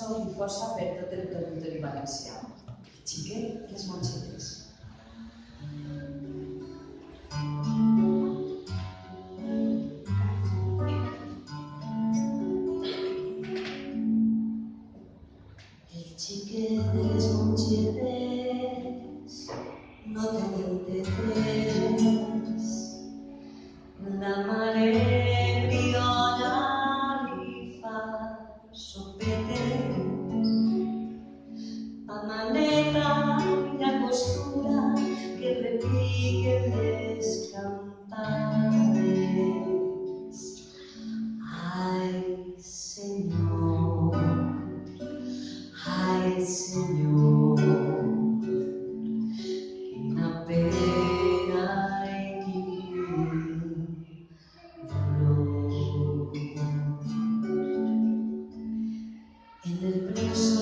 i força per tot el territori valencià. Xiquet, les mongetes. El xiquet de les mongetes no té 33. La mare criolla li fa sopetes, a maneta i a costura que repiquen les campanes. Ai, Senyor, ai, Senyor, quina pena i quin dolor. En el preso